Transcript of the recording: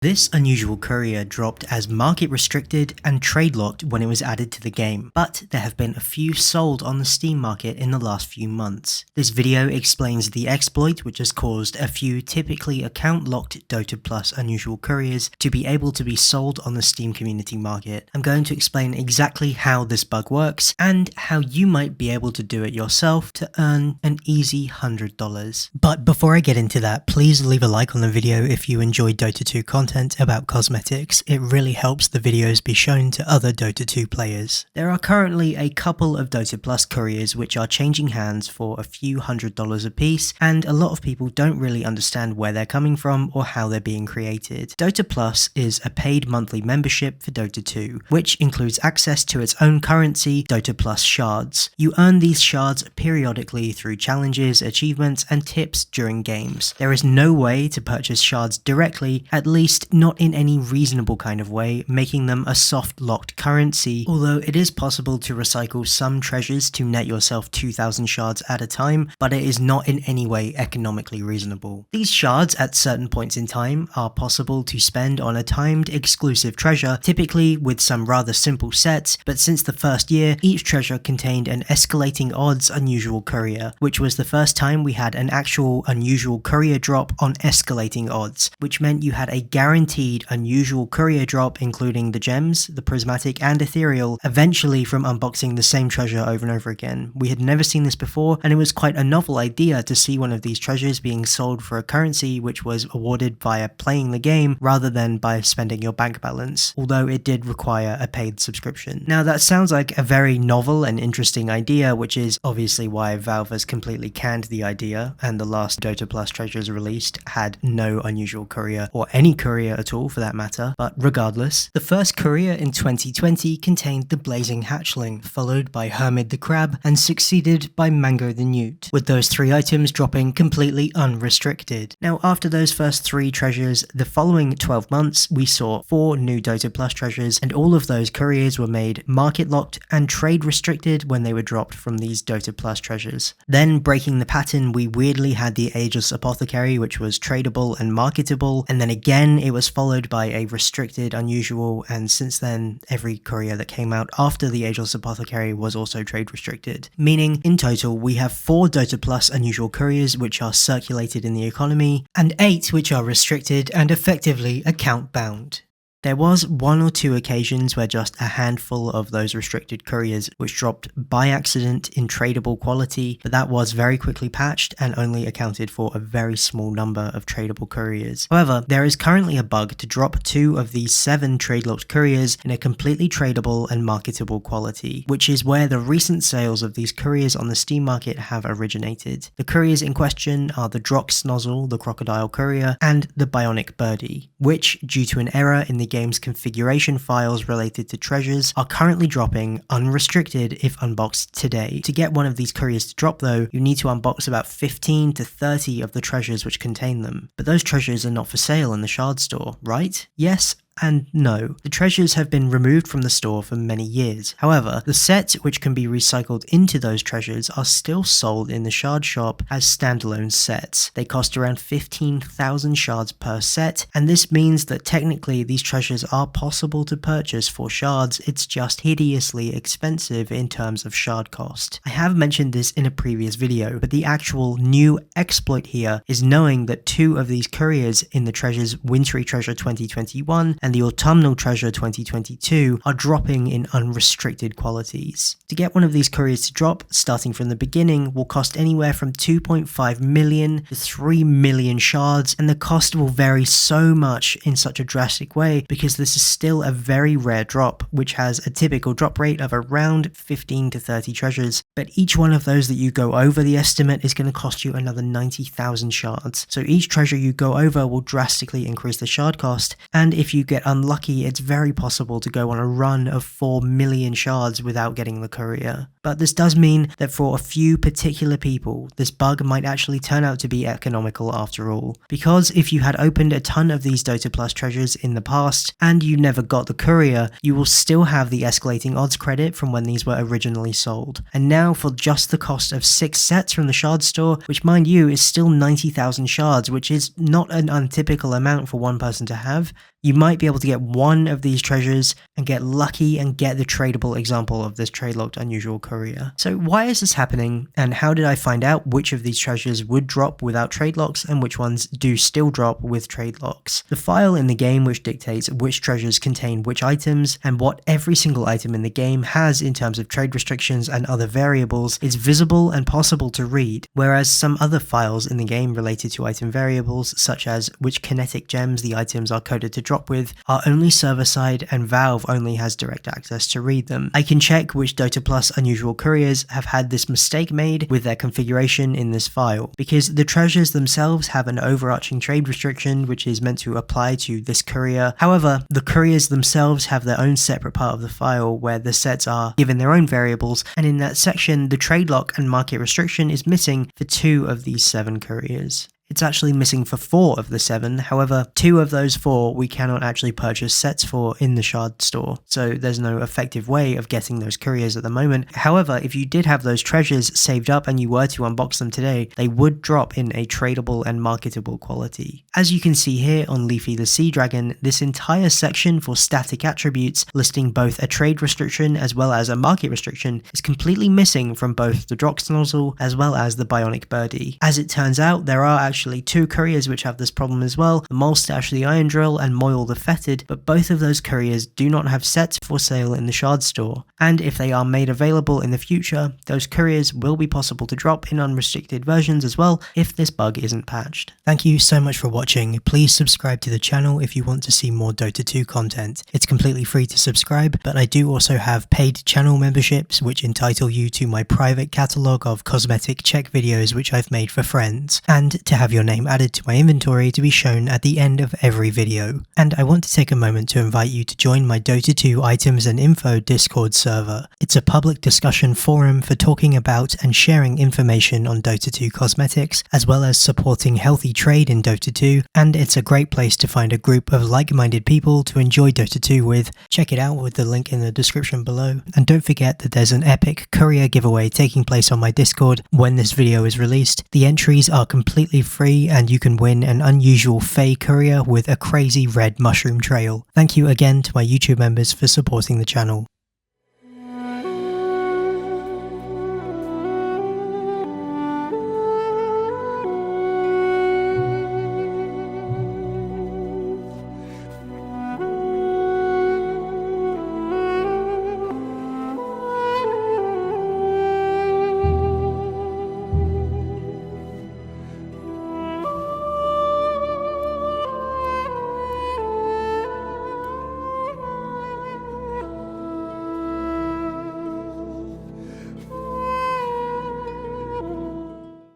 This unusual courier dropped as market restricted and trade locked when it was added to the game, but there have been a few sold on the Steam market in the last few months. This video explains the exploit which has caused a few typically account locked Dota Plus unusual couriers to be able to be sold on the Steam community market. I'm going to explain exactly how this bug works and how you might be able to do it yourself to earn an easy $100. But before I get into that, please leave a like on the video if you enjoy Dota 2 content about cosmetics. It really helps the videos be shown to other Dota 2 players. There are currently a couple of Dota Plus couriers which are changing hands for a few $100s a piece, and a lot of people don't really understand where they're coming from or how they're being created. Dota Plus is a paid monthly membership for Dota 2, which includes access to its own currency, Dota Plus shards. You earn these shards periodically through challenges, achievements, and tips during games. There is no way to purchase shards directly, at least not in any reasonable kind of way, making them a soft locked currency, although it is possible to recycle some treasures to net yourself 2,000 shards at a time, but it is not in any way economically reasonable. These shards at certain points in time are possible to spend on a timed exclusive treasure, typically with some rather simple sets, but since the first year, each treasure contained an escalating odds unusual courier, which was the first time we had an actual unusual courier drop on escalating odds, which meant you had a guaranteed unusual courier drop including the gems, the prismatic and ethereal, eventually from unboxing the same treasure over and over again. We had never seen this before, and it was quite a novel idea to see one of these treasures being sold for a currency which was awarded via playing the game rather than by spending your bank balance, although it did require a paid subscription. Now that sounds like a very novel and interesting idea, which is obviously why Valve has completely canned the idea, and the last Dota Plus treasures released had no unusual courier, or any courier at all for that matter, but regardless. The first courier in 2020 contained the Blazing Hatchling, followed by Hermid the Crab, and succeeded by Mango the Newt, with those three items dropping completely unrestricted. Now after those first three treasures, the following 12 months we saw 4 new Dota Plus treasures, and all of those couriers were made market locked and trade restricted when they were dropped from these Dota Plus treasures. Then breaking the pattern, we weirdly had the Ageless Apothecary, which was tradable and marketable, and then again it was followed by a restricted unusual, and since then every courier that came out after the Ageless Apothecary was also trade restricted, meaning in total we have 4 Dota Plus unusual couriers which are circulated in the economy, and 8 which are restricted and effectively account bound. There was 1 or 2 occasions where just a handful of those restricted couriers which dropped by accident in tradable quality, but that was very quickly patched and only accounted for a very small number of tradable couriers. However, there is currently a bug to drop 2 of these 7 trade-locked couriers in a completely tradable and marketable quality, which is where the recent sales of these couriers on the Steam market have originated. The couriers in question are the Drox Snozzle, the Crocodile Courier, and the Bionic Birdie, which, due to an error in the game's configuration files related to treasures, are currently dropping unrestricted if unboxed today. To get one of these couriers to drop though, you need to unbox about 15 to 30 of the treasures which contain them. But those treasures are not for sale in the shard store, right? Yes and no. The treasures have been removed from the store for many years. However, the sets which can be recycled into those treasures are still sold in the shard shop as standalone sets. They cost around 15,000 shards per set, and this means that technically these treasures are possible to purchase for shards, it's just hideously expensive in terms of shard cost. I have mentioned this in a previous video, but the actual new exploit here is knowing that 2 of these couriers in the treasures Wintry Treasure 2021 and the Autumnal Treasure 2022 are dropping in unrestricted qualities. To get one of these couriers to drop, starting from the beginning, will cost anywhere from 2.5 million to 3 million shards, and the cost will vary so much in such a drastic way because this is still a very rare drop, which has a typical drop rate of around 15 to 30 treasures, but each one of those that you go over the estimate is going to cost you another 90,000 shards. So each treasure you go over will drastically increase the shard cost, and if you get get unlucky, it's very possible to go on a run of 4 million shards without getting the courier. But this does mean that for a few particular people, this bug might actually turn out to be economical after all. Because if you had opened a ton of these Dota Plus treasures in the past, and you never got the courier, you will still have the escalating odds credit from when these were originally sold. And now for just the cost of 6 sets from the shard store, which mind you is still 90,000 shards, which is not an untypical amount for one person to have, you might be able to get one of these treasures and get lucky and get the tradable example of this trade locked unusual courier. So why is this happening, and how did I find out which of these treasures would drop without trade locks and which ones do still drop with trade locks? The file in the game which dictates which treasures contain which items and what every single item in the game has in terms of trade restrictions and other variables is visible and possible to read, whereas some other files in the game related to item variables, such as which kinetic gems the items are coded to drop with, are only server-side and Valve only has direct access to read them. I can check which Dota Plus unusual couriers have had this mistake made with their configuration in this file, because the treasures themselves have an overarching trade restriction which is meant to apply to this courier. However, the couriers themselves have their own separate part of the file where the sets are given their own variables, and in that section the trade lock and market restriction is missing for 2 of these 7 couriers. It's actually missing for 4 of the 7, however 2 of those 4 we cannot actually purchase sets for in the shard store, so there's no effective way of getting those couriers at the moment. However, if you did have those treasures saved up and you were to unbox them today, they would drop in a tradable and marketable quality. As you can see here on Leafy the Sea Dragon, this entire section for static attributes listing both a trade restriction as well as a market restriction is completely missing from both the Drox nozzle as well as the Bionic Birdie. As it turns out, there are actually 2 couriers which have this problem as well, the Molstash the Iron Drill and Moyle the Fetid, but both of those couriers do not have sets for sale in the shard store, and if they are made available in the future, those couriers will be possible to drop in unrestricted versions as well if this bug isn't patched. Thank you so much for watching. Please subscribe to the channel if you want to see more Dota 2 content. It's completely free to subscribe, but I do also have paid channel memberships which entitle you to my private catalogue of cosmetic check videos which I've made for friends, and to have your name added to my inventory to be shown at the end of every video. And I want to take a moment to invite you to join my Dota 2 items and info Discord server. It's a public discussion forum for talking about and sharing information on Dota 2 cosmetics, as well as supporting healthy trade in Dota 2, and it's a great place to find a group of like-minded people to enjoy Dota 2 with. Check it out with the link in the description below. And don't forget that there's an epic courier giveaway taking place on my Discord when this video is released. The entries are completely free and you can win an unusual Fey courier with a crazy red mushroom trail. Thank you again to my YouTube members for supporting the channel.